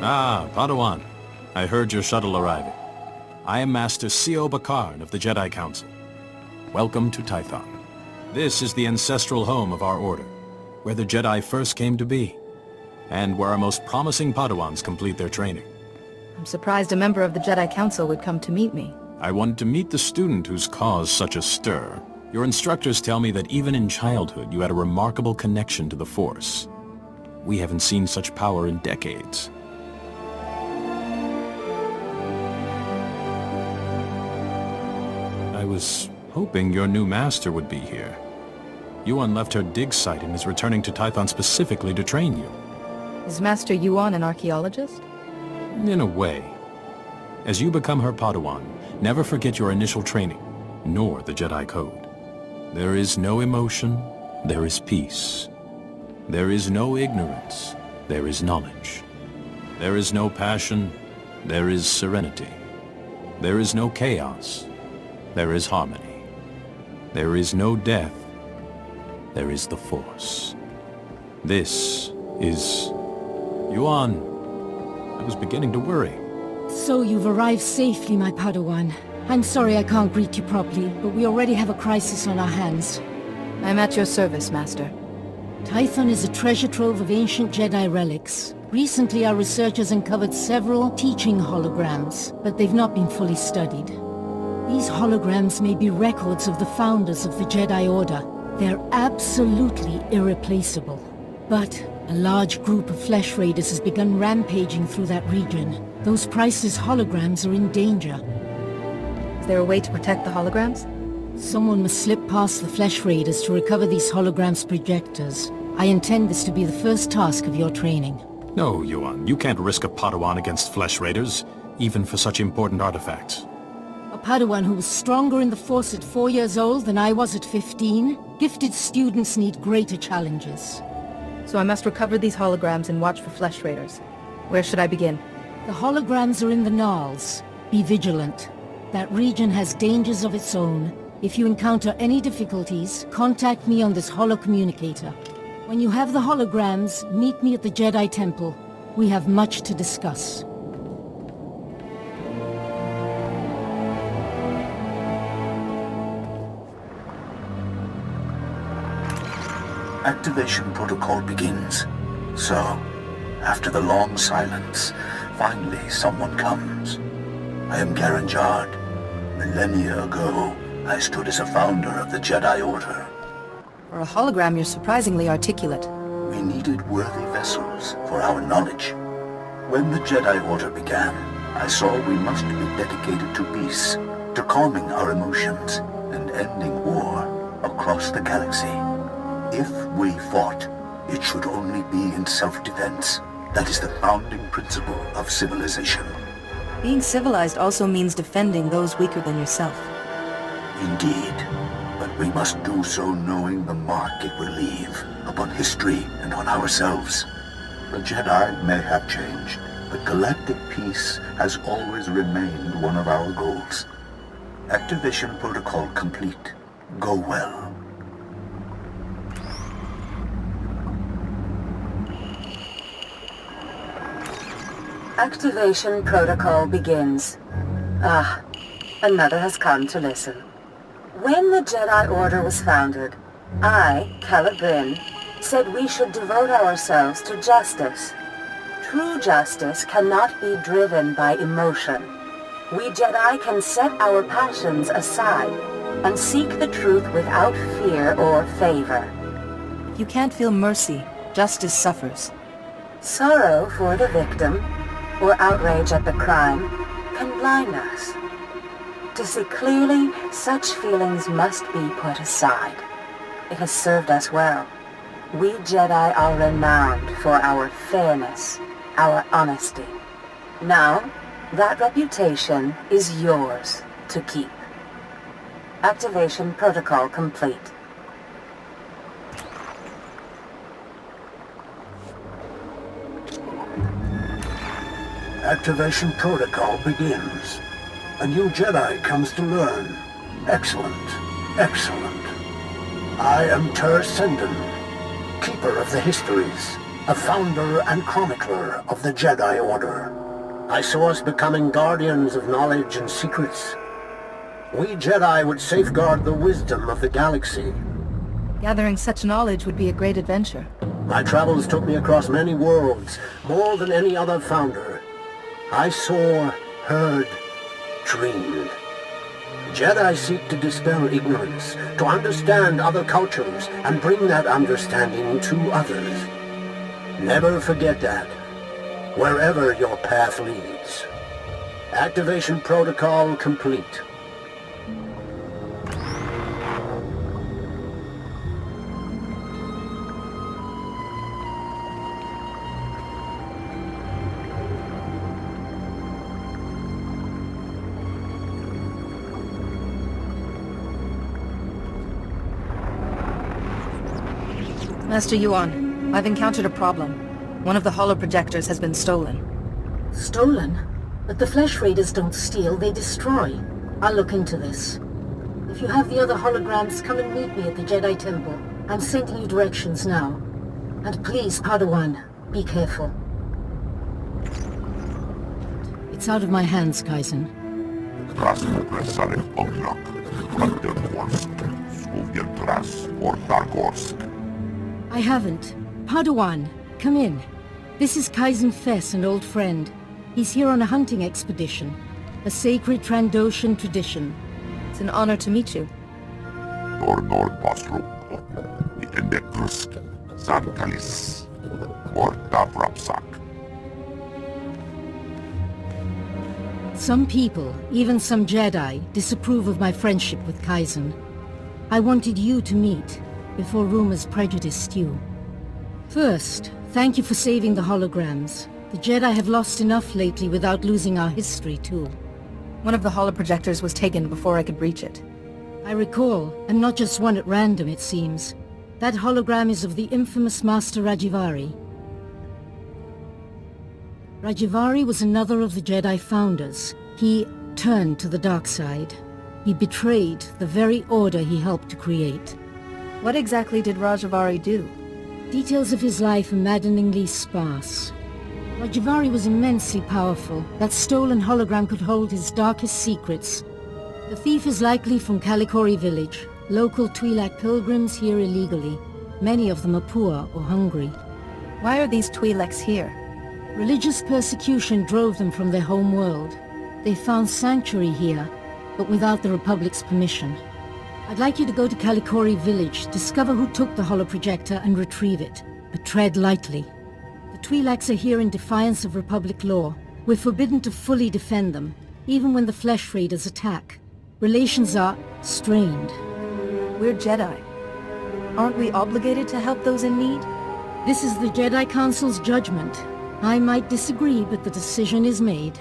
Ah, Padawan. I heard your shuttle arriving. I am Master C.O. Bakarn of the Jedi Council. Welcome to Tython. This is the ancestral home of our order, where the Jedi first came to be, and where our most promising Padawans complete their training. I'm surprised a member of the Jedi Council would come to meet me. I wanted to meet the student who's caused such a stir. Your instructors tell me that even in childhood you had a remarkable connection to the Force. We haven't seen such power in decades. I was hoping your new master would be here. Yuan left her dig site and is returning to Tython specifically to train you. Is Master Yuan an archaeologist? In a way. As you become her Padawan, never forget your initial training, nor the Jedi Code. There is no emotion, there is peace. There is no ignorance, there is knowledge. There is no passion, there is serenity. There is no chaos, there is harmony. There is no death, there is the Force. This is... Yuan, I was beginning to worry. So you've arrived safely, my Padawan. I'm sorry I can't greet you properly, but we already have a crisis on our hands. I'm at your service, Master. Tython is a treasure trove of ancient Jedi relics. Recently our researchers uncovered several teaching holograms, but they've not been fully studied. These holograms may be records of the founders of the Jedi Order. They're absolutely irreplaceable. But a large group of flesh raiders has begun rampaging through that region. Those priceless holograms are in danger. Is there a way to protect the holograms? Someone must slip past the flesh raiders to recover these holograms' projectors. I intend this to be the first task of your training. No, Yuan, you can't risk a Padawan against flesh raiders, even for such important artifacts. A Padawan who was stronger in the Force at 4 years old than I was at 15? Gifted students need greater challenges. So I must recover these holograms and watch for flesh raiders. Where should I begin? The holograms are in the Gnarls. Be vigilant. That region has dangers of its own. If you encounter any difficulties, contact me on this holocommunicator. When you have the holograms, meet me at the Jedi Temple. We have much to discuss. Activation protocol begins. So, after the long silence, finally someone comes. I am Garanjard. Millennia ago, I stood as a founder of the Jedi Order. For a hologram, you're surprisingly articulate. We needed worthy vessels for our knowledge. When the Jedi Order began, I saw we must be dedicated to peace, to calming our emotions, and ending war across the galaxy. If we fought, it should only be in self-defense. That is the founding principle of civilization. Being civilized also means defending those weaker than yourself. Indeed, but we must do so knowing the mark it will leave upon history and on ourselves. The Jedi may have changed, but galactic peace has always remained one of our goals. Activation protocol complete. Go well. Activation protocol begins. Ah, another has come to listen. When the Jedi Order was founded, I, Calabryn, said we should devote ourselves to justice. True justice cannot be driven by emotion. We Jedi can set our passions aside and seek the truth without fear or favor. You can't feel mercy. Justice suffers. Sorrow for the victim, or outrage at the crime, can blind us. To see clearly, such feelings must be put aside. It has served us well. We Jedi are renowned for our fairness, our honesty. Now, that reputation is yours to keep. Activation protocol complete. Activation protocol begins. A new Jedi comes to learn. Excellent. Excellent. I am Ter Senden, keeper of the histories. a founder and chronicler of the Jedi Order. I saw us becoming guardians of knowledge and secrets. We Jedi would safeguard the wisdom of the galaxy. Gathering such knowledge would be a great adventure. My travels took me across many worlds, more than any other founder. I saw, heard, dreamed. Jedi seek to dispel ignorance, to understand other cultures, and bring that understanding to others. Never forget that, wherever your path leads. Activation protocol complete. Master Yuan, I've encountered a problem. One of the holoprojectors has been stolen. Stolen? But the Flesh Raiders don't steal, they destroy. I'll look into this. If you have the other holograms, come and meet me at the Jedi Temple. I'm sending you directions now. And please, Padawan, be careful. It's out of my hands, Kaizen. I haven't. Padawan, come in. This is Kaizen Fess, an old friend. He's here on a hunting expedition. A sacred Trandoshan tradition. It's an honor to meet you. Some people, even some Jedi, disapprove of my friendship with Kaizen. I wanted you to meet, before rumors prejudiced you. First, thank you for saving the holograms. The Jedi have lost enough lately without losing our history, too. One of the holoprojectors was taken before I could reach it. I recall, and not just one at random, it seems. That hologram is of the infamous Master Rajivari. Rajivari was another of the Jedi founders. He turned to the dark side. He betrayed the very order he helped to create. What exactly did Rajivari do? Details of his life are maddeningly sparse. Rajivari was immensely powerful. That stolen hologram could hold his darkest secrets. The thief is likely from Kalikori village. Local Twi'lek pilgrims here illegally. Many of them are poor or hungry. Why are these Twi'leks here? Religious persecution drove them from their home world. They found sanctuary here, but without the Republic's permission. I'd like you to go to Kalikori village, discover who took the holoprojector and retrieve it. But tread lightly. The Twi'leks are here in defiance of Republic law. We're forbidden to fully defend them, even when the Flesh Raiders attack. Relations are strained. We're Jedi. Aren't we obligated to help those in need? This is the Jedi Council's judgment. I might disagree, but the decision is made.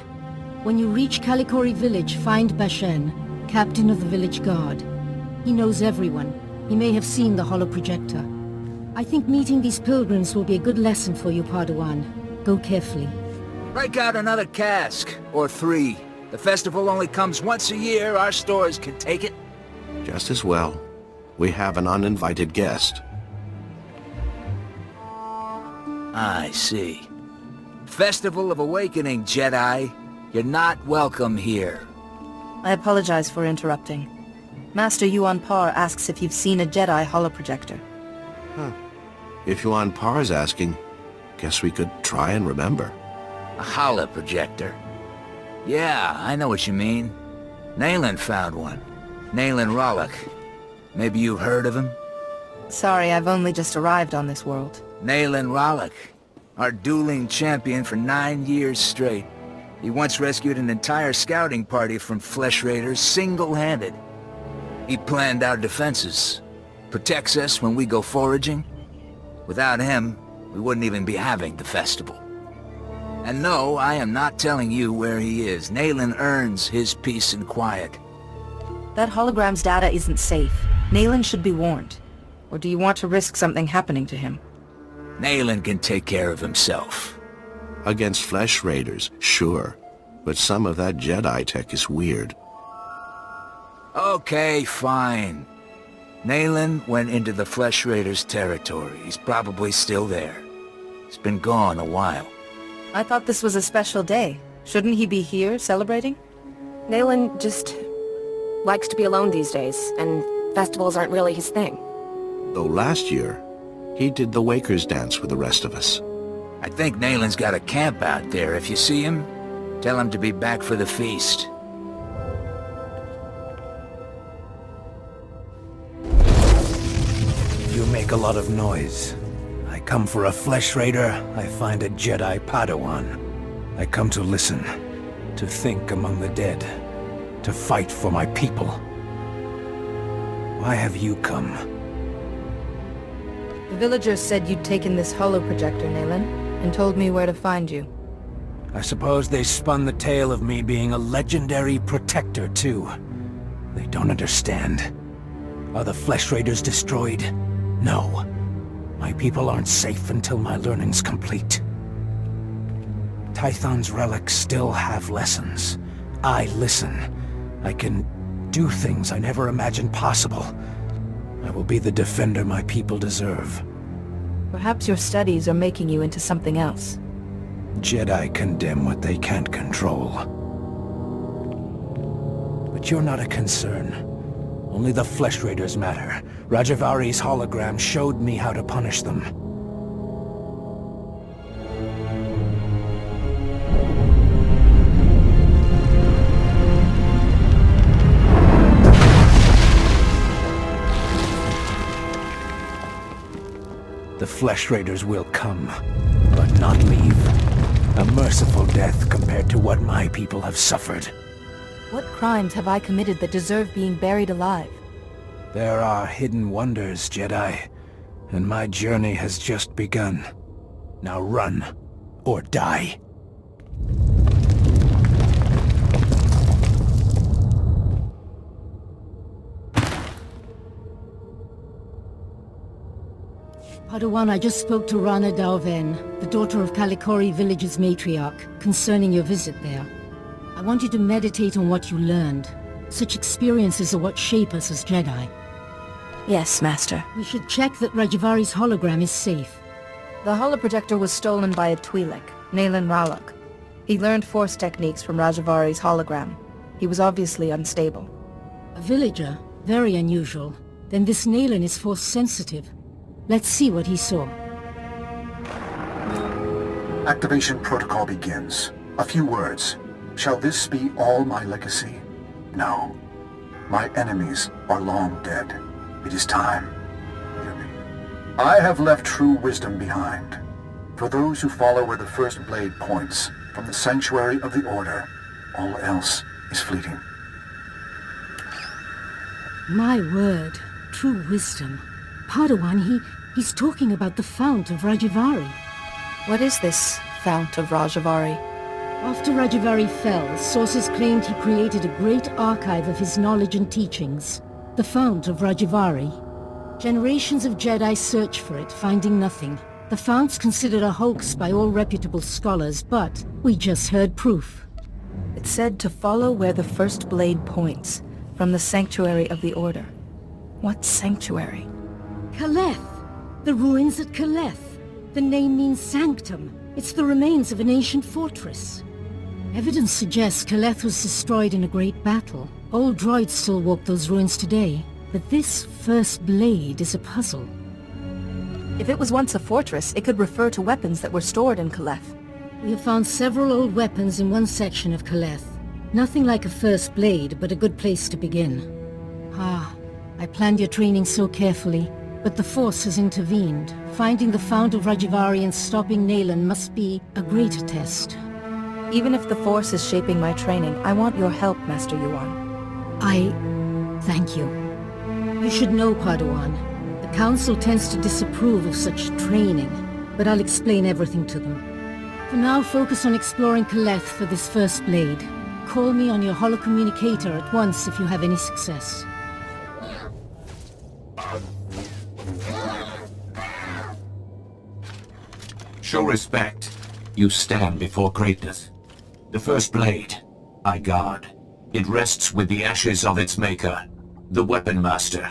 When you reach Kalikori village, find Bashen, captain of the village guard. He knows everyone. He may have seen the holoprojector. I think meeting these pilgrims will be a good lesson for you, Padawan. Go carefully. Break out another cask, or 3. The festival only comes once a year, our stores can take it. Just as well. We have an uninvited guest. I see. Festival of Awakening, Jedi. You're not welcome here. I apologize for interrupting. Master Yuan Par asks if you've seen a Jedi holoprojector. Huh. If Yuan Par's asking, guess we could try and remember. A holoprojector? Yeah, I know what you mean. Nayland found one. Nayland Rollock. Maybe you've heard of him? Sorry, I've only just arrived on this world. Nayland Rollock. Our dueling champion for 9 years straight. He once rescued an entire scouting party from Flesh Raiders single-handed. He planned our defenses. Protects us when we go foraging. Without him, we wouldn't even be having the festival. And no, I am not telling you where he is. Nayland earns his peace and quiet. That hologram's data isn't safe. Nayland should be warned. Or do you want to risk something happening to him? Nayland can take care of himself. Against Flesh Raiders, sure. But some of that Jedi tech is weird. Okay, fine. Nayland went into the Flesh Raiders' territory. He's probably still there. He's been gone a while. I thought this was a special day. Shouldn't he be here celebrating? Nayland just likes to be alone these days, and festivals aren't really his thing. Though last year, he did the Wakers dance with the rest of us. I think Nayland's got a camp out there. If you see him, tell him to be back for the feast. You make a lot of noise. I come for a flesh raider, I find a Jedi Padawan. I come to listen, to think among the dead, to fight for my people. Why have you come? The villagers said you'd taken this holoprojector, Nayland, and told me where to find you. I suppose they spun the tale of me being a legendary protector, too. They don't understand. Are the flesh raiders destroyed? No. My people aren't safe until my learning's complete. Tython's relics still have lessons. I listen. I can do things I never imagined possible. I will be the defender my people deserve. Perhaps your studies are making you into something else. Jedi condemn what they can't control. But you're not a concern. Only the flesh raiders matter. Rajavari's hologram showed me how to punish them. The flesh raiders will come, but not leave. A merciful death compared to what my people have suffered. What crimes have I committed that deserve being buried alive? There are hidden wonders, Jedi, and my journey has just begun. Now run, or die. Padawan, I just spoke to Rana Dalven, the daughter of Kalikori village's matriarch, concerning your visit there. I want you to meditate on what you learned. Such experiences are what shape us as Jedi. Yes, Master. We should check that Rajavari's hologram is safe. The holoprojector was stolen by a Twi'lek, Nayland Ralok. He learned Force techniques from Rajavari's hologram. He was obviously unstable. A villager? Very unusual. Then this Nayland is Force sensitive. Let's see what he saw. Activation protocol begins. A few words. Shall this be all my legacy? No. My enemies are long dead. It is time. Hear me. I have left true wisdom behind. For those who follow where the first blade points, from the sanctuary of the Order, all else is fleeting. My word. True wisdom. Padawan, he's talking about the Fount of Rajavari. What is this Fount of Rajavari? After Rajavari fell, sources claimed he created a great archive of his knowledge and teachings. The Fount of Rajavari. Generations of Jedi search for it, finding nothing. The Fount's considered a hoax by all reputable scholars, but we just heard proof. It said to follow where the first blade points, from the sanctuary of the Order. What sanctuary? Kaleth! The ruins at Kaleth. The name means sanctum. It's the remains of an ancient fortress. Evidence suggests Kaleth was destroyed in a great battle. Old droids still walk those ruins today, but this first blade is a puzzle. If it was once a fortress, it could refer to weapons that were stored in Kaleth. We have found several old weapons in one section of Kaleth. Nothing like a first blade, but a good place to begin. I planned your training so carefully, but the Force has intervened. Finding the Fount of Rajavari and stopping Nayland must be a greater test. Even if the Force is shaping my training, I want your help, Master Yuan. I thank you. You should know, Padawan. The Council tends to disapprove of such training, but I'll explain everything to them. For now, focus on exploring Kaleth for this first blade. Call me on your holocommunicator at once if you have any success. Show respect. You stand before greatness. The first blade, I guard. It rests with the ashes of its maker, the Weapon Master.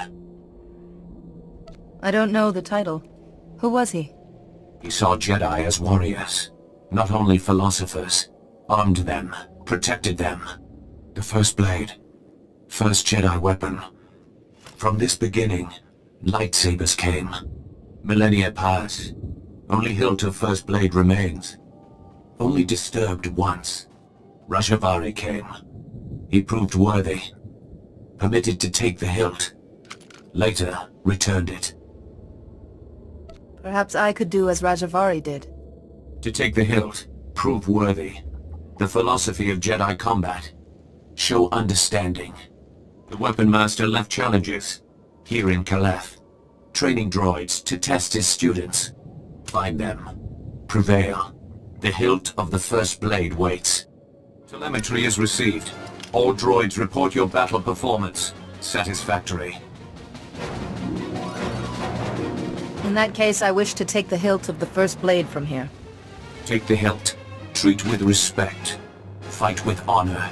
I don't know the title. Who was he? He saw Jedi as warriors, not only philosophers. Armed them, protected them. The first blade, first Jedi weapon. From this beginning, lightsabers came. Millennia pass. Only hilt of first blade remains. Only disturbed once. Rajavary came. He proved worthy. Permitted to take the hilt. Later, returned it. Perhaps I could do as Rajavary did. To take the hilt, prove worthy. The philosophy of Jedi combat. Show understanding. The Weapon Master left challenges. Here in Caleth. Training droids to test his students. Find them. Prevail. The hilt of the first blade waits. Telemetry is received. All droids report your battle performance. Satisfactory. In that case, I wish to take the hilt of the first blade from here. Take the hilt. Treat with respect. Fight with honor.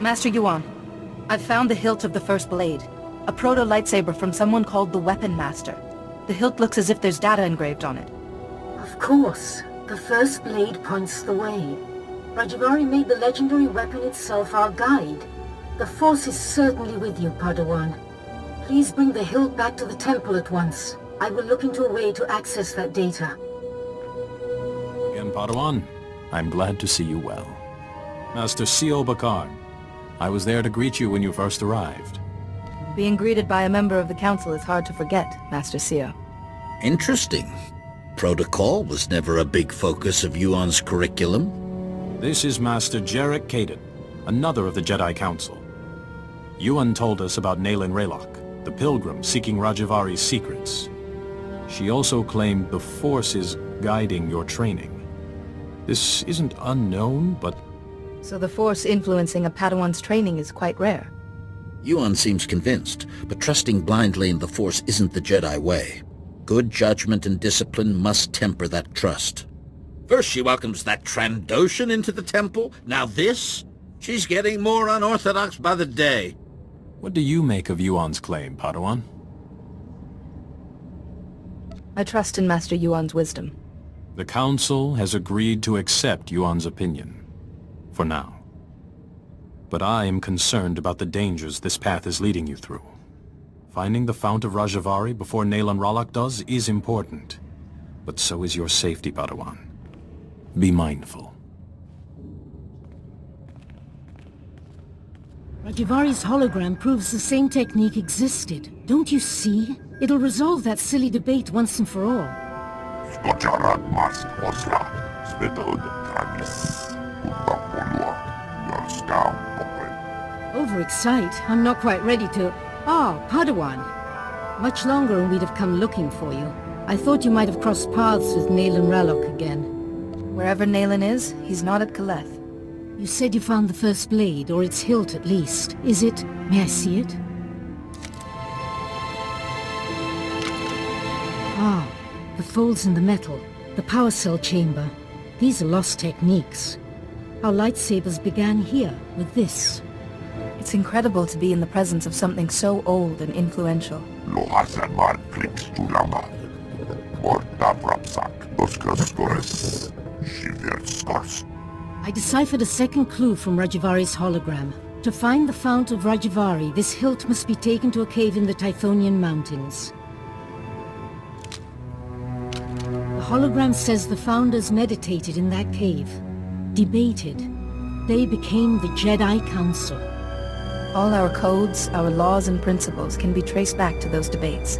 Master Yuan, I've found the hilt of the first blade. A proto-lightsaber from someone called the Weapon Master. The hilt looks as if there's data engraved on it. Of course. The first blade points the way. Rajavary made the legendary weapon itself our guide. The Force is certainly with you, Padawan. Please bring the hilt back to the temple at once. I will look into a way to access that data. Again, Padawan, I'm glad to see you well. Master C.O. Bakar, I was there to greet you when you first arrived. Being greeted by a member of the Council is hard to forget, Master Sio. Interesting. Protocol was never a big focus of Yuan's curriculum. This is Master Jarek Kaden, another of the Jedi Council. Yuan told us about Naylin Raylock, the pilgrim seeking Rajavari's secrets. She also claimed the Force is guiding your training. This isn't unknown, but... So the Force influencing a Padawan's training is quite rare. Yuan seems convinced, but trusting blindly in the Force isn't the Jedi way. Good judgment and discipline must temper that trust. First she welcomes that Trandoshan into the temple, now this? She's getting more unorthodox by the day. What do you make of Yuan's claim, Padawan? I trust in Master Yuan's wisdom. The Council has agreed to accept Yuan's opinion. For now. But I am concerned about the dangers this path is leading you through. Finding the Fount of Rajavary before Naylin Raylock does is important. But so is your safety, Padawan. Be mindful. Rajavari's hologram proves the same technique existed. Don't you see? It'll resolve that silly debate once and for all. Overexcite? I'm not quite ready to... Ah, Padawan. Much longer and we'd have come looking for you. I thought you might have crossed paths with Naylin Raylock again. Wherever Naylin is, he's not at Caleth. You said you found the first blade, or its hilt at least. Is it... May I see it? Ah, the folds in the metal. The power cell chamber. These are lost techniques. Our lightsabers began here, with this. It's incredible to be in the presence of something so old and influential. I deciphered a second clue from Rajavari's hologram. To find the Fount of Rajavari, this hilt must be taken to a cave in the Tythonian Mountains. The hologram says the Founders meditated in that cave. Debated. They became the Jedi Council. All our codes, our laws and principles can be traced back to those debates.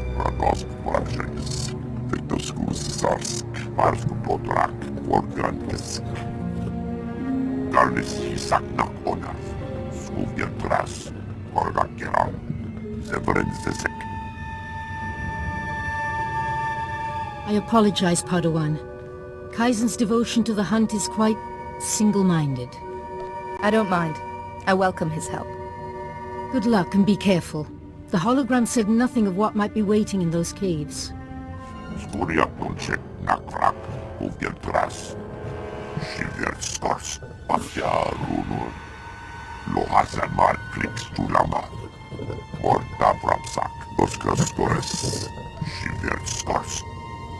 I apologize, Padawan. Kaizen's devotion to the hunt is quite single-minded. I don't mind. I welcome his help. Good luck and be careful. The hologram said nothing of what might be waiting in those caves. Nakrak, Ugeltras, Shiverstars, Papia Runur, Lohasamar Klix Tulama, Morta Brapsak, Doskastores, Shiverstars.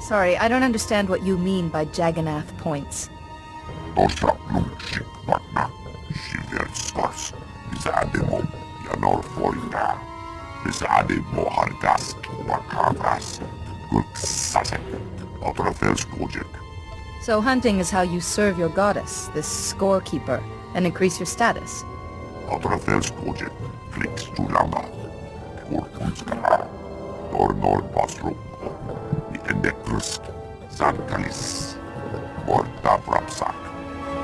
Sorry, I don't understand what you mean by Jagannath points. Dosa Lumchik Patna, Shiverstars, Zademo, Yanor Foina, Zademo Hargas, Bakavas, Gulksasek, Otrafels Project. So hunting is how you serve your goddess, this scorekeeper, and increase your status. Otrafels Project, Flix Tulama, Urkunskara, Dornor Basro, Endekrusk, Zankalis, Morta Brapsak.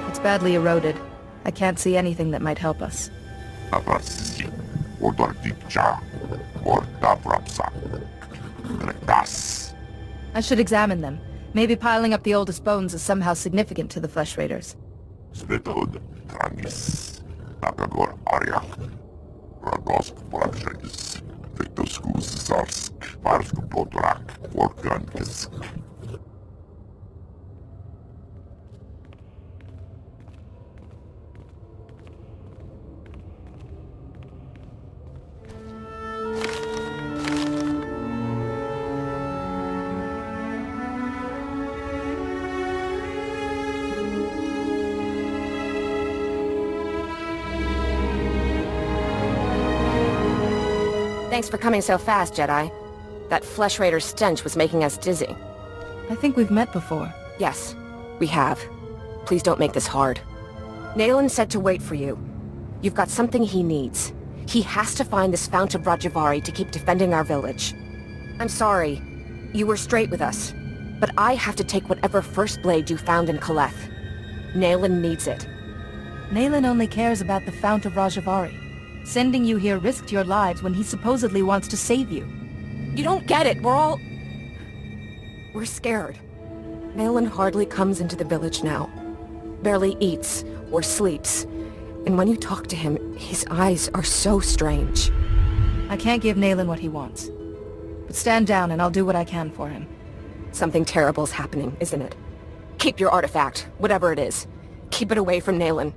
It's badly eroded. I can't see anything that might help us. Navrasi, Odortikcha, Morta Brapsak, Retas. I should examine them. Maybe piling up the oldest bones is somehow significant to the Flesh Raiders. Svetod, Trangis, Nakagor Arya, Radosk Brakshakis, Vectoskus Zarsk, Parsk Podrak, Vorkankisk. Thanks for coming so fast, Jedi. That Flesh Raider stench was making us dizzy. I think we've met before. Yes, we have. Please don't make this hard. Nayland said to wait for you. You've got something he needs. He has to find this Fount of Rajavari to keep defending our village. I'm sorry. You were straight with us. But I have to take whatever First Blade you found in Kaleth. Nayland needs it. Nayland only cares about the Fount of Rajavari. Sending you here risked your lives when he supposedly wants to save you. You don't get it. We're scared. Nayland hardly comes into the village now. Barely eats or sleeps. And when you talk to him, his eyes are so strange. I can't give Nayland what he wants. But stand down and I'll do what I can for him. Something terrible's happening, isn't it? Keep your artifact, whatever it is. Keep it away from Nayland.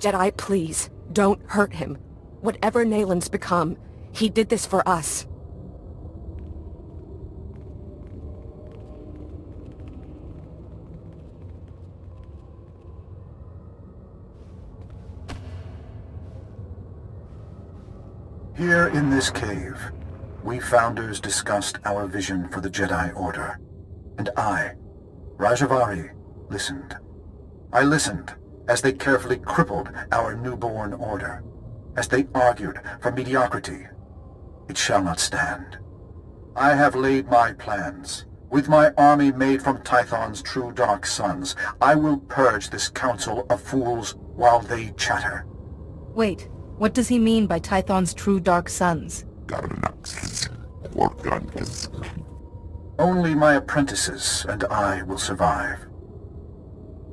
Jedi, please, don't hurt him. Whatever Nayland's become, he did this for us. Here in this cave, we Founders discussed our vision for the Jedi Order. And I, Rajavari, listened. I listened as they carefully crippled our newborn order. As they argued for mediocrity. It shall not stand. I have laid my plans. With my army made from Tython's true dark sons, I will purge this council of fools while they chatter. Wait, what does he mean by Tython's true dark sons? Only my apprentices and I will survive.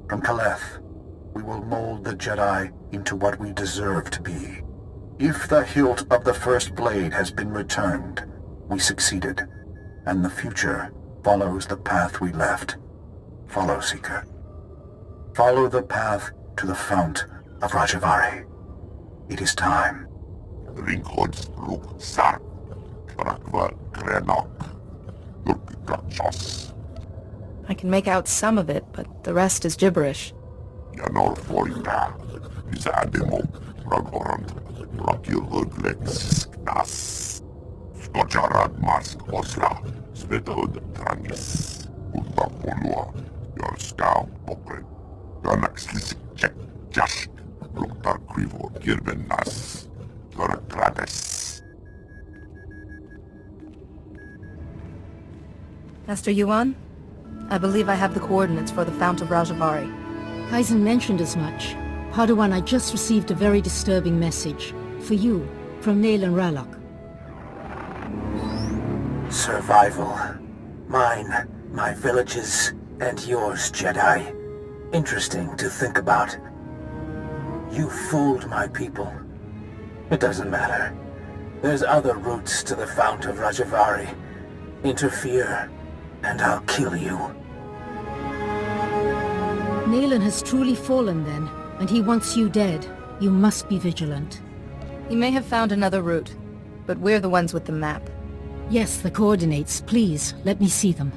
From Kaleth, we will mold the Jedi into what we deserve to be. If the hilt of the First Blade has been returned, we succeeded, and the future follows the path we left. Follow, Seeker. Follow the path to the Fount of Rajavari. It is time. I can make out some of it, but the rest is gibberish. Skojarad Mask Osla, Svetod Trangis, Urba Polua, your scout Pokret, Ganaxlis Check Jash, Luktar Krivo, Girben Nas, Gorakrades. Master Yuan, I believe I have the coordinates for the Fount of Rajavari. Kaizen mentioned as much. Padawan, I just received a very disturbing message. For you, from Nayland Ralok. Survival. Mine, my villages, and yours, Jedi. Interesting to think about. You fooled my people. It doesn't matter. There's other routes to the Fount of Rajavari. Interfere, and I'll kill you. Nayland has truly fallen then, and he wants you dead. You must be vigilant. He may have found another route, but we're the ones with the map. Yes, the coordinates. Please, let me see them.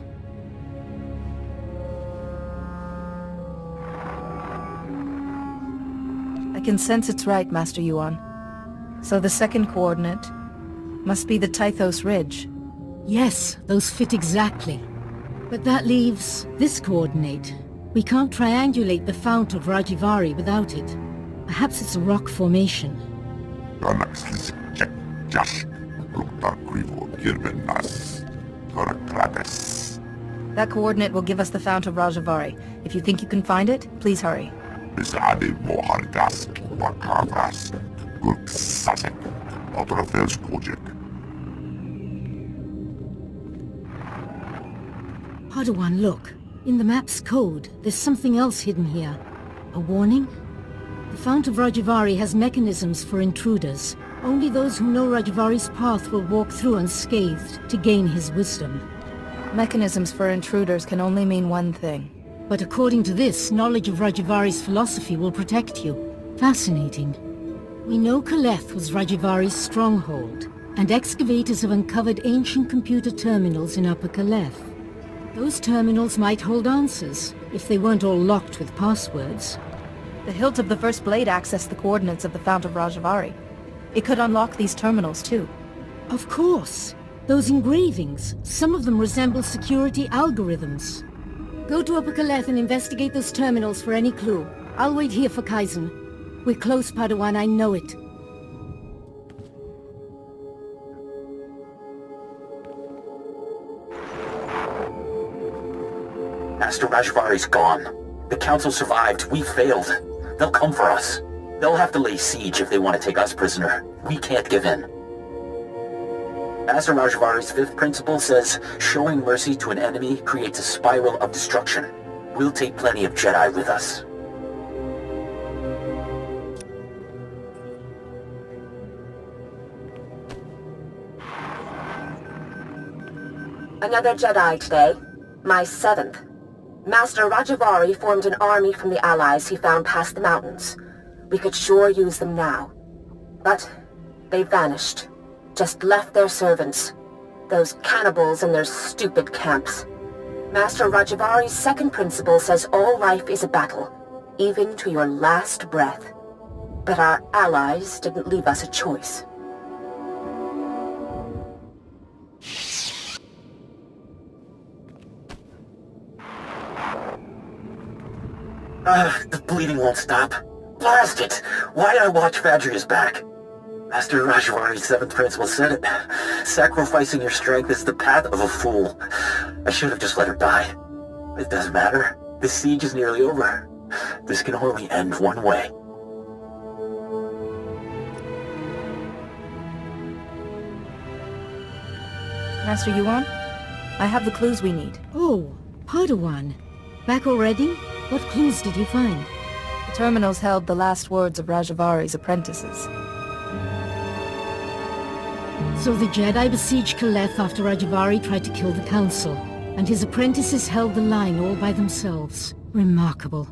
I can sense it's right, Master Yuan. So the second coordinate must be the Tythos Ridge. Yes, those fit exactly. But that leaves this coordinate. We can't triangulate the fount of Rajivari without it. Perhaps it's a rock formation. That coordinate will give us the fount of Rajivari. If you think you can find it, please hurry. Padawan, look. In the map's code, there's something else hidden here. A warning? The Fount of Rajivari has mechanisms for intruders. Only those who know Rajivari's path will walk through unscathed to gain his wisdom. Mechanisms for intruders can only mean one thing. But according to this, knowledge of Rajivari's philosophy will protect you. Fascinating. We know Kaleth was Rajivari's stronghold, and excavators have uncovered ancient computer terminals in Upper Kaleth. Those terminals might hold answers, if they weren't all locked with passwords. The hilt of the First Blade accessed the coordinates of the Fount of Rajivari. It could unlock these terminals, too. Of course. Those engravings, some of them resemble security algorithms. Go to Upper Kaleth and investigate those terminals for any clue. I'll wait here for Kaizen. We're close, Padawan, I know it. Master Rajivari's gone. The Council survived. We failed. They'll come for us. They'll have to lay siege if they want to take us prisoner. We can't give in. Master Rajivari's fifth principle says, showing mercy to an enemy creates a spiral of destruction. We'll take plenty of Jedi with us. Another Jedi today. My seventh. Master Rajivari formed an army from the allies he found past the mountains. We could sure use them now. But they vanished. Just left their servants. Those cannibals in their stupid camps. Master Rajivari's second principle says all life is a battle, even to your last breath. But our allies didn't leave us a choice. The bleeding won't stop. Blast it! Why'd I watch Vadria's back? Master Rajivari's seventh principle said it. Sacrificing your strength is the path of a fool. I should have just let her die. It doesn't matter. This siege is nearly over. This can only end one way. Master Yuan, I have the clues we need. Oh, Padawan. Back already? What clues did you find? The terminals held the last words of Rajivari's apprentices. So the Jedi besieged Kaleth after Rajivari tried to kill the Council, and his apprentices held the line all by themselves. Remarkable.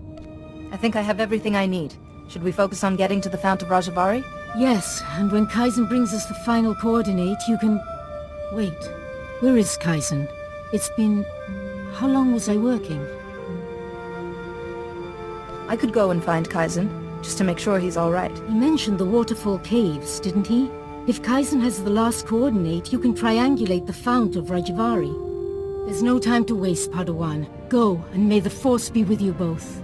I think I have everything I need. Should we focus on getting to the Fount of Rajivari? Yes, and when Kaizen brings us the final coordinate, you can... Wait, where is Kaizen? It's been... How long was I working? I could go and find Kaizen, just to make sure he's all right. He mentioned the waterfall caves, didn't he? If Kaizen has the last coordinate, you can triangulate the Fount of Rajivari. There's no time to waste, Padawan. Go, and may the Force be with you both.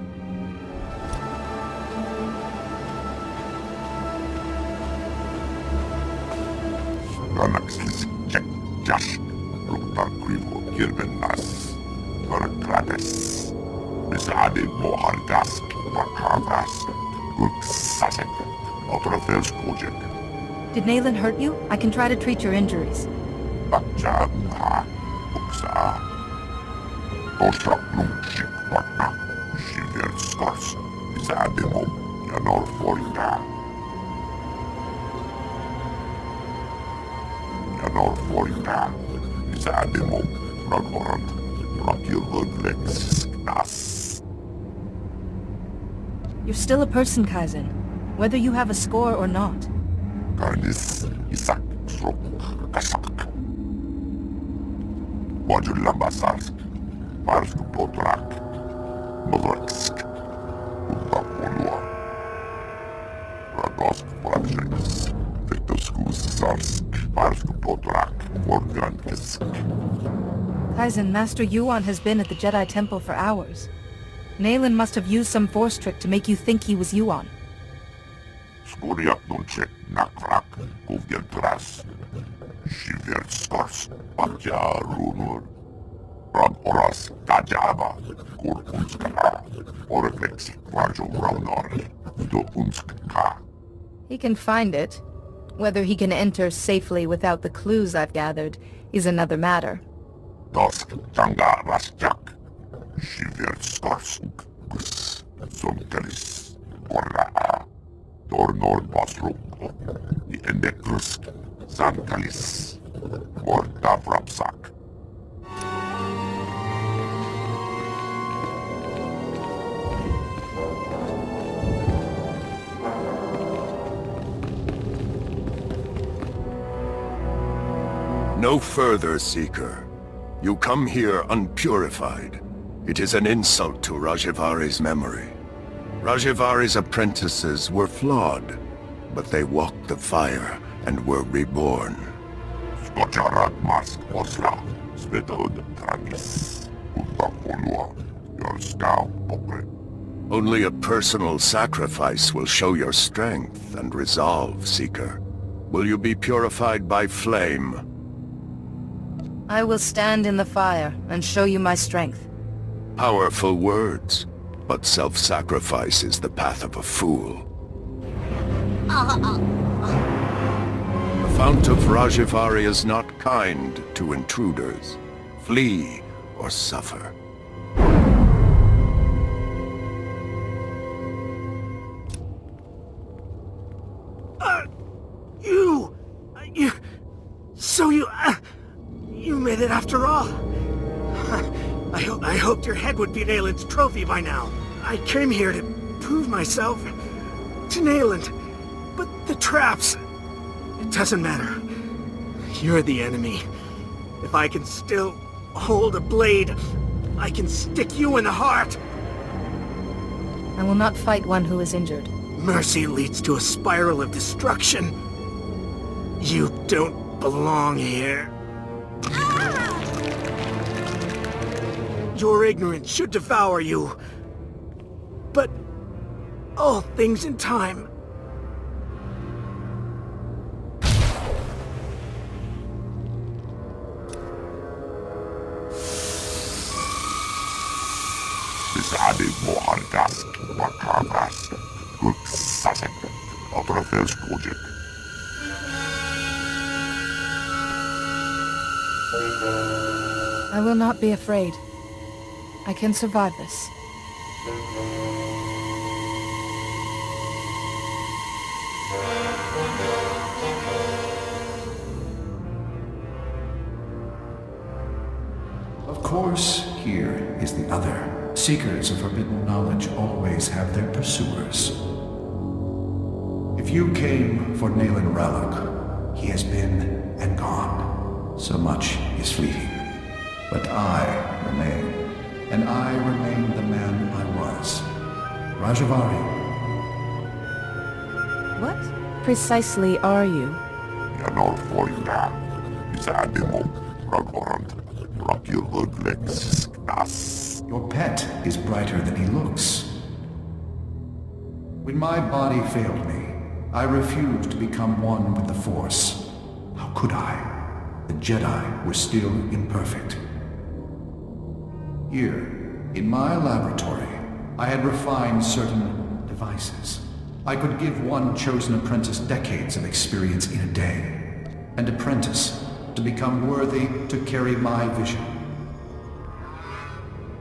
Did Nayland hurt you? I can try to treat your injuries. You're still a person, Kaizen, whether you have a score or not. Karnis isak srok kasak. Modul lambasarsk. Varsk potrak. Molorsk. Udapolua. Ragosk projects. Victoskus sarsk. Varsk potrak. Morgankisk. Kaizen, Master Yuan has been at the Jedi Temple for hours. Nayland must have used some force trick to make you think he was Yuan. Skuriak nunchek nakrak guvgeltras. Shivert stars patja runur. Ram oras tajaba. Kur unskara. Oreflexi kvarjo raunor. Do unskka. He can find it. Whether he can enter safely without the clues I've gathered is another matter. Dosk tanga rasjak. Shivert stars gus. Sonkelis. Korra. Tornor basruk. I endekrus. Sankalis. Morta vrapsak. No further, Seeker. You come here unpurified. It is an insult to Rajivari's memory. Rajivari's apprentices were flawed, but they walked the fire and were reborn. Skocharat mask osla. Svetod tragis. Udapolua. Yorskau pokre. Only a personal sacrifice will show your strength and resolve, Seeker. Will you be purified by flame? I will stand in the fire and show you my strength. Powerful words, but self-sacrifice is the path of a fool. The Fount of Rajivari is not kind to intruders. Flee or suffer. You made it after all. I hoped your head would be Nayland's trophy by now. I came here to prove myself to Nayland, but the traps, it doesn't matter. You're the enemy. If I can still hold a blade, I can stick you in the heart. I will not fight one who is injured. Mercy leads to a spiral of destruction. You don't belong here. Your ignorance should devour you. But all things in time. Bisadi mohargas, makavas, guksasek, otrofels project. I will not be afraid. I can survive this. Of course, here is the other. Seekers of forbidden knowledge always have their pursuers. If you came for Nayland Ralloc, he has been and gone. So much is fleeting. But I remain. And I remain the man I was. Rajivari. What precisely are you? Yanor Foina, Isadimo, Ragorant, Rakirudlex, Nas. Your pet is brighter than he looks. When my body failed me, I refused to become one with the Force. How could I? The Jedi were still imperfect. Here, in my laboratory, I had refined certain devices. I could give one chosen apprentice decades of experience in a day. An apprentice to become worthy to carry my vision.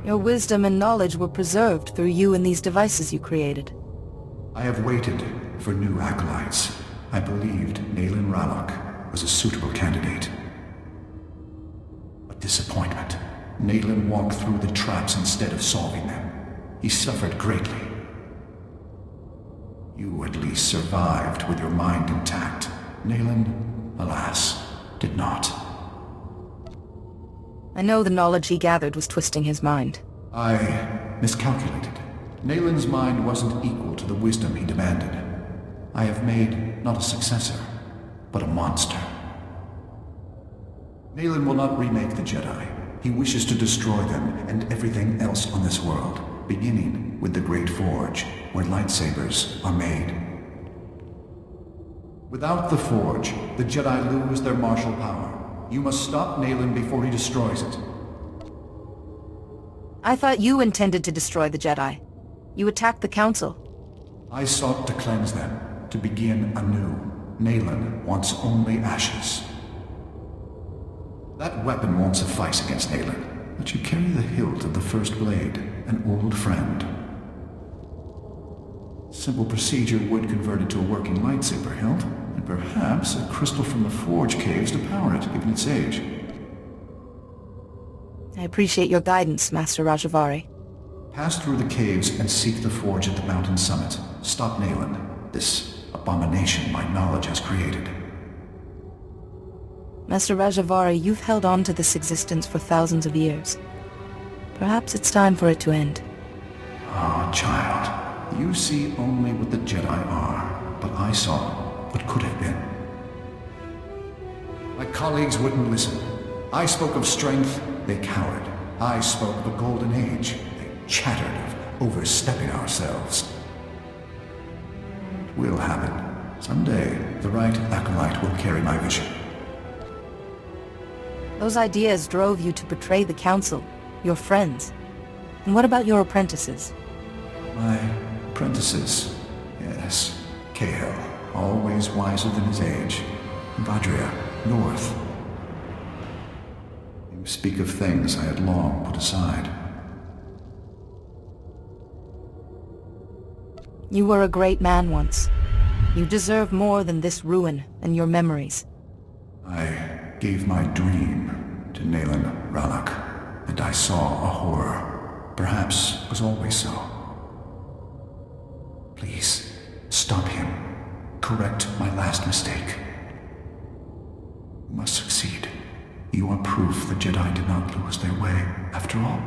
Your wisdom and knowledge were preserved through you and these devices you created. I have waited for new acolytes. I believed Nayland Ralloc was a suitable candidate. But disappointment. Nayland walked through the traps instead of solving them. He suffered greatly. You at least survived with your mind intact. Nayland, alas, did not. I know the knowledge he gathered was twisting his mind. I miscalculated. Nayland's mind wasn't equal to the wisdom he demanded. I have made not a successor, but a monster. Nayland will not remake the Jedi. He wishes to destroy them and everything else on this world, beginning with the Great Forge, where lightsabers are made. Without the Forge, the Jedi lose their martial power. You must stop Nayland before he destroys it. I thought you intended to destroy the Jedi. You attacked the Council. I sought to cleanse them, to begin anew. Nayland wants only ashes. That weapon won't suffice against Nayland, but you carry the hilt of the First Blade, an old friend. Simple procedure would convert it to a working lightsaber hilt, and perhaps a crystal from the Forge caves to power it, given its age. I appreciate your guidance, Master Rajavari. Pass through the caves and seek the Forge at the mountain summit. Stop Nayland, this abomination my knowledge has created. Master Rajavari, you've held on to this existence for thousands of years. Perhaps it's time for it to end. Ah, child. You see only what the Jedi are, but I saw what could have been. My colleagues wouldn't listen. I spoke of strength, they cowered. I spoke of a golden age. They chattered of overstepping ourselves. It will happen. Someday, the right acolyte will carry my vision. Those ideas drove you to betray the Council, your friends. And what about your apprentices? My apprentices, yes. Cahill, always wiser than his age. Vadria, north. You speak of things I had long put aside. You were a great man once. You deserve more than this ruin and your memories. I gave my dream to Nayland Ralak, and I saw a horror. Perhaps was always so. Please, stop him. Correct my last mistake. You must succeed. You are proof the Jedi did not lose their way, after all.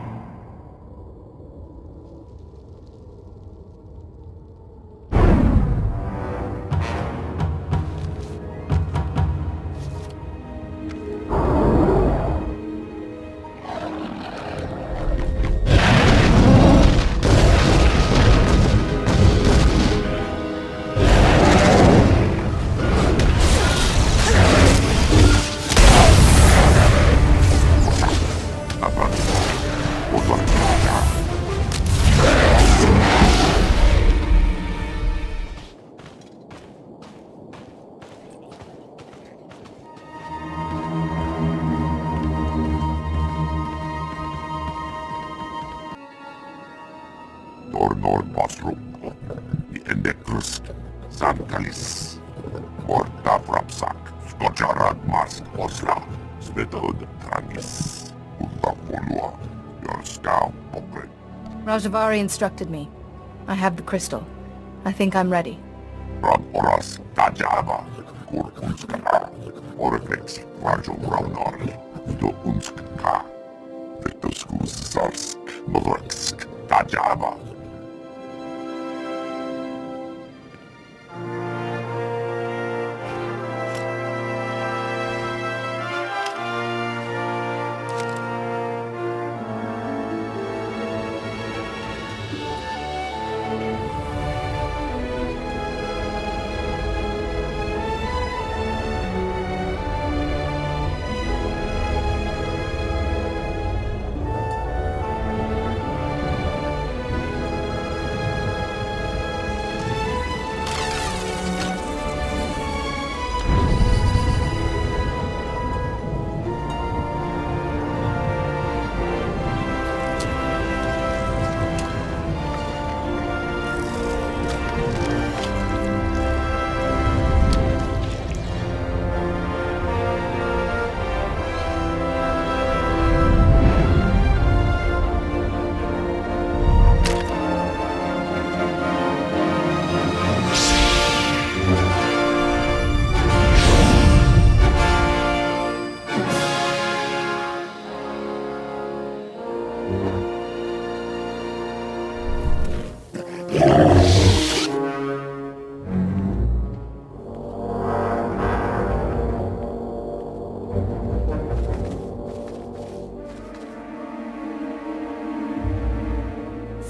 Tornor Basrum, the Endekrust, Sankalis, Morta Vrapsak, Skojarad Mars Osla, Svetod Trangis, Untapolua, your scout Pokre. Rajavari instructed me. I have the crystal. I think I'm ready. Oras Tajava, Kurkunskara, Orefex, Rajo Raunor, Do Unskka, Vetoskus Zarsk, Novaksk, Tajava.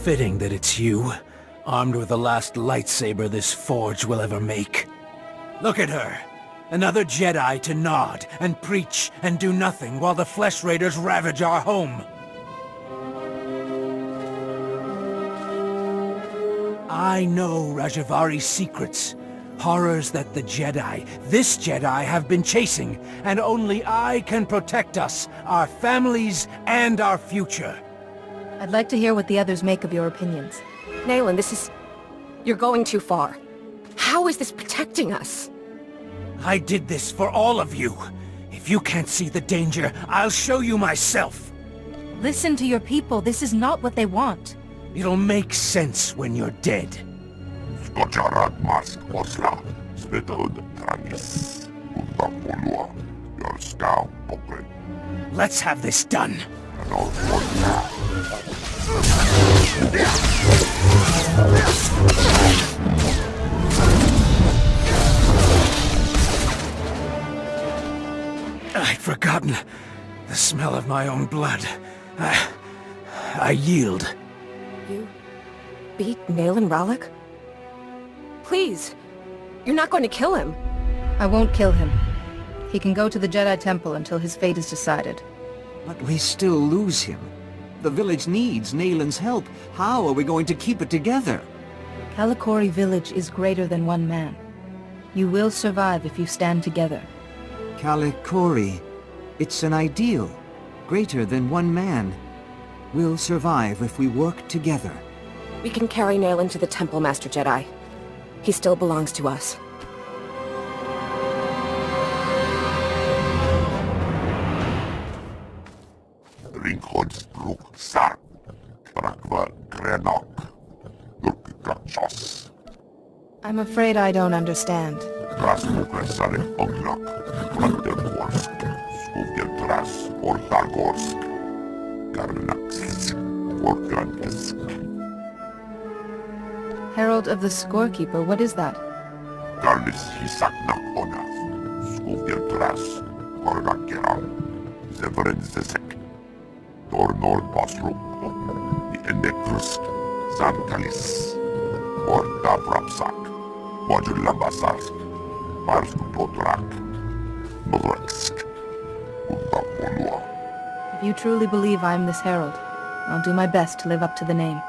Fitting that it's you, armed with the last lightsaber this forge will ever make. Look at her! Another Jedi to nod and preach and do nothing while the Flesh Raiders ravage our home. I know Rajavari's secrets. Horrors that the Jedi, this Jedi, have been chasing, and only I can protect us, our families, and our future. I'd like to hear what the others make of your opinions. Nayland, this is... You're going too far. How is this protecting us? I did this for all of you. If you can't see the danger, I'll show you myself. Listen to your people. This is not what they want. It'll make sense when you're dead. Let's have this done. I'd forgotten the smell of my own blood. I yield. You beat Nayland Rallick? Please, you're not going to kill him. I won't kill him. He can go to the Jedi Temple until his fate is decided. But we still lose him. The village needs Nayland's help. How are we going to keep it together? Kalikori village is greater than one man. You will survive if you stand together. Kalikori. It's an ideal. Greater than one man. We'll survive if we work together. We can carry Nayland to the temple, Master Jedi. He still belongs to us. I'm afraid I don't understand. Herald of the Scorekeeper, what is that? If you truly believe I'm this herald, I'll do my best to live up to the name.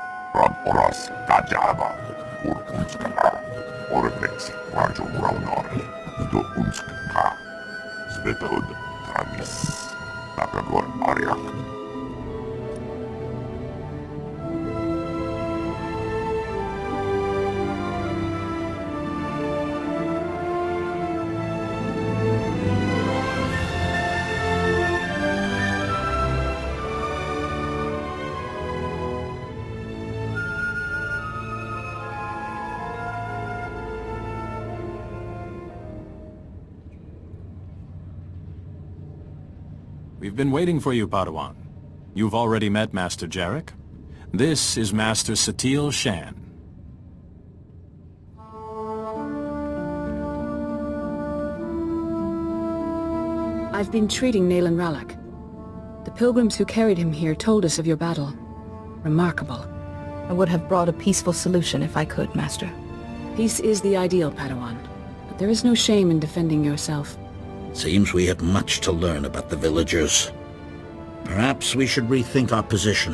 We've been waiting for you, Padawan. You've already met Master Jarek. This is Master Satil Shan. I've been treating Nayland Rallick. The pilgrims who carried him here told us of your battle. Remarkable. I would have brought a peaceful solution if I could, Master. Peace is the ideal, Padawan. But there is no shame in defending yourself. Seems we have much to learn about the villagers. Perhaps we should rethink our position.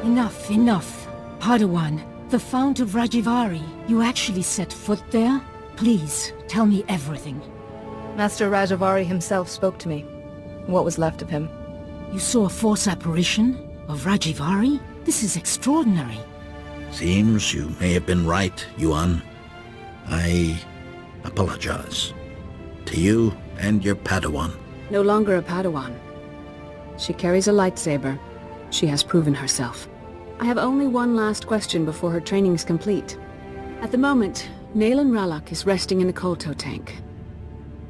Enough, enough. Padawan, the Fount of Rajivari, you actually set foot there? Please, tell me everything. Master Rajavari himself spoke to me. What was left of him. You saw a force apparition of Rajivari? This is extraordinary. Seems you may have been right, Yuan. I apologize. To you and your Padawan. No longer a Padawan. She carries a lightsaber. She has proven herself. I have only one last question before her training's complete. At the moment, Nayland Rallick is resting in a Kolto tank.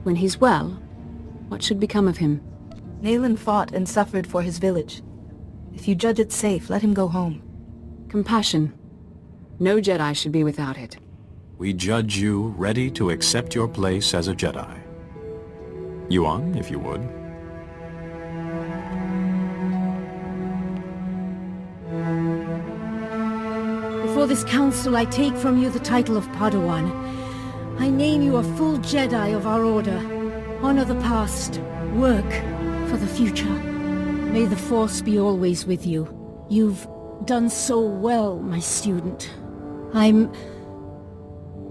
When he's well, what should become of him? Nayland fought and suffered for his village. If you judge it safe, let him go home. Compassion. No Jedi should be without it. We judge you ready to accept your place as a Jedi. Yuan, if you would. Before this council, I take from you the title of Padawan. I name you a full Jedi of our order. Honor the past. Work for the future. May the Force be always with you. You've done so well, my student. I'm...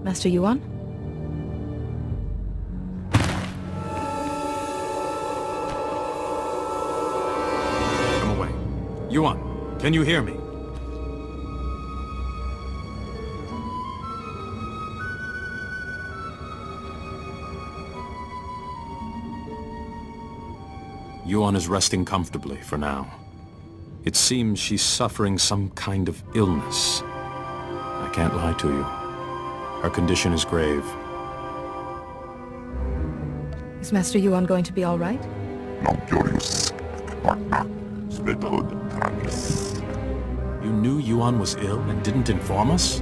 Master Yuan? Come away. Yuan, can you hear me? Yuan is resting comfortably for now. It seems she's suffering some kind of illness. I can't lie to you. Her condition is grave. Is Master Yuan going to be all right? You knew Yuan was ill and didn't inform us?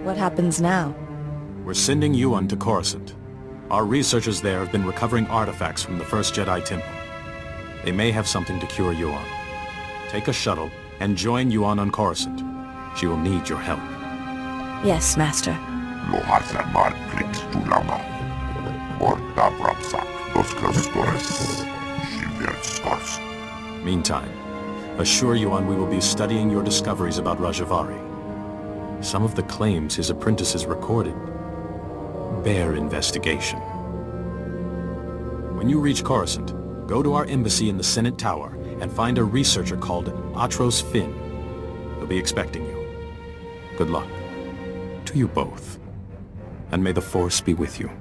What happens now? We're sending Yuan to Coruscant. Our researchers there have been recovering artifacts from the first Jedi Temple. They may have something to cure Yuan. Take a shuttle and join Yuan on Coruscant. She will need your help. Yes, Master. Meantime, assure Yuan we will be studying your discoveries about Rajavari. Some of the claims his apprentices recorded bear investigation. When you reach Coruscant, go to our embassy in the Senate Tower and find a researcher called Atros Finn. He'll be expecting you. Good luck. To you both. And may the Force be with you.